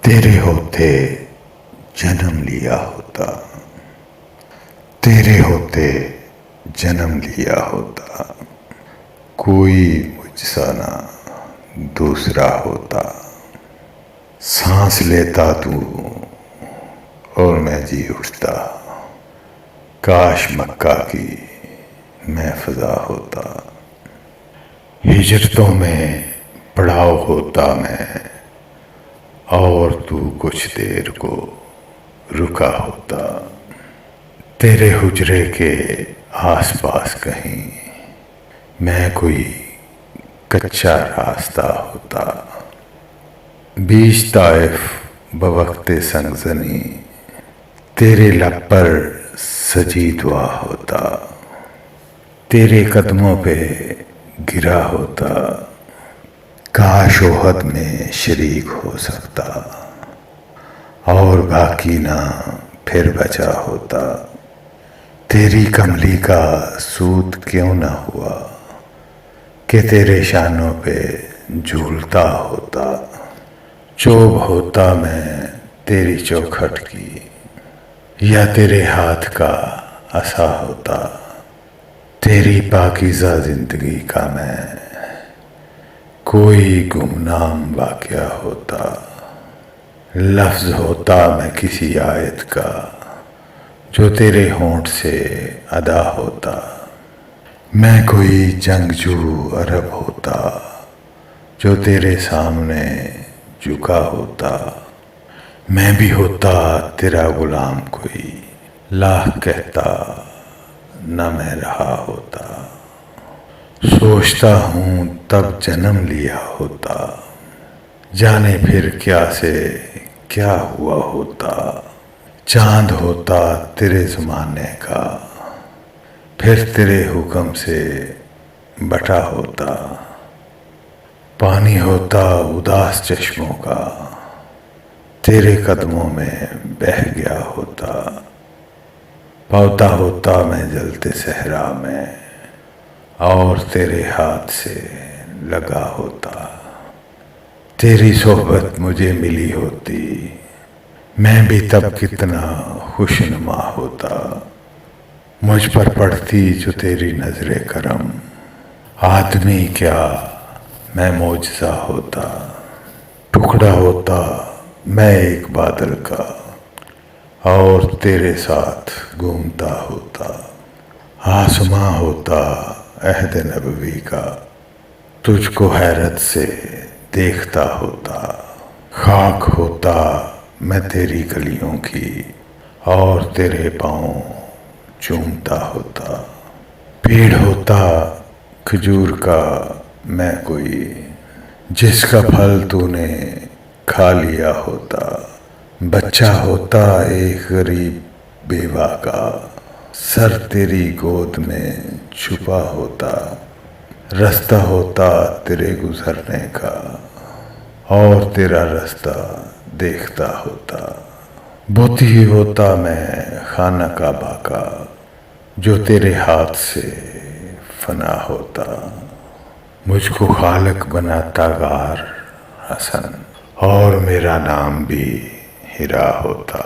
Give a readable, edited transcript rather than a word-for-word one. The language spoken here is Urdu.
تیرے ہوتے جنم لیا ہوتا، تیرے ہوتے جنم لیا ہوتا، کوئی مجھ سا نہ دوسرا ہوتا۔ سانس لیتا تو اور میں جی اٹھتا، کاش مکہ کی میں فضا ہوتا۔ ہجرتوں میں پڑاؤ ہوتا میں، اور تو کچھ دیر کو رکا ہوتا۔ تیرے حجرے کے آس پاس کہیں میں کوئی کچا راستہ ہوتا۔ بیچ طائف بوقت سنگزنی، تیرے لب پر سجی دعا ہوتا۔ تیرے قدموں پہ گرا ہوتا، کاش احد میں شریک ہو سکتا، اور باقی نہ پھر بچا ہوتا۔ تیری کملی کا سود کیوں نہ ہوا کہ تیرے شانوں پہ جھولتا ہوتا۔ چوب ہوتا میں تیری چوکھٹ کی، یا تیرے ہاتھ کا عصا ہوتا۔ تیری پاکیزہ زندگی کا میں کوئی گمنام واقعہ ہوتا۔ لفظ ہوتا میں کسی آیت کا جو تیرے ہونٹ سے ادا ہوتا۔ میں کوئی جنگجو عرب ہوتا جو تیرے سامنے جھکا ہوتا۔ میں بھی ہوتا تیرا غلام کوئی، لا کہتا نہ میں رہا ہوتا۔ سوچتا ہوں تب جنم لیا ہوتا، جانے پھر کیا سے کیا ہوا ہوتا۔ چاند ہوتا تیرے زمانے کا، پھر تیرے حکم سے بٹا ہوتا۔ پانی ہوتا اداس چشموں کا، تیرے قدموں میں بہہ گیا ہوتا۔ پودا ہوتا میں جلتے صحرا میں، اور تیرے ہاتھ سے لگا ہوتا۔ تیری صحبت مجھے ملی ہوتی، میں بھی تب کتنا خوشنما ہوتا۔ مجھ پر پڑتی جو تیری نظر کرم، آدمی کیا میں معجزہ ہوتا۔ ٹکڑا ہوتا میں ایک بادل کا، اور تیرے ساتھ گھومتا ہوتا۔ آسماں ہوتا عہد نبوی کا، تجھ کو حیرت سے دیکھتا ہوتا۔ خاک ہوتا میں تیری گلیوں کی، اور تیرے پاؤں چومتا ہوتا۔ پیڑ ہوتا کھجور کا میں کوئی، جس کا پھل تو نے کھا لیا ہوتا۔ بچہ ہوتا ایک غریب بیوہ کا، سر تیری گود میں چھپا ہوتا۔ رستہ ہوتا تیرے گزرنے کا، اور تیرا رستہ دیکھتا ہوتا۔ بت ہی ہوتا میں خانہ کعبہ کا، جو تیرے ہاتھ سے فنا ہوتا۔ مجھ کو خالق بناتا غار حسن، اور میرا نام بھی ہیرا ہوتا۔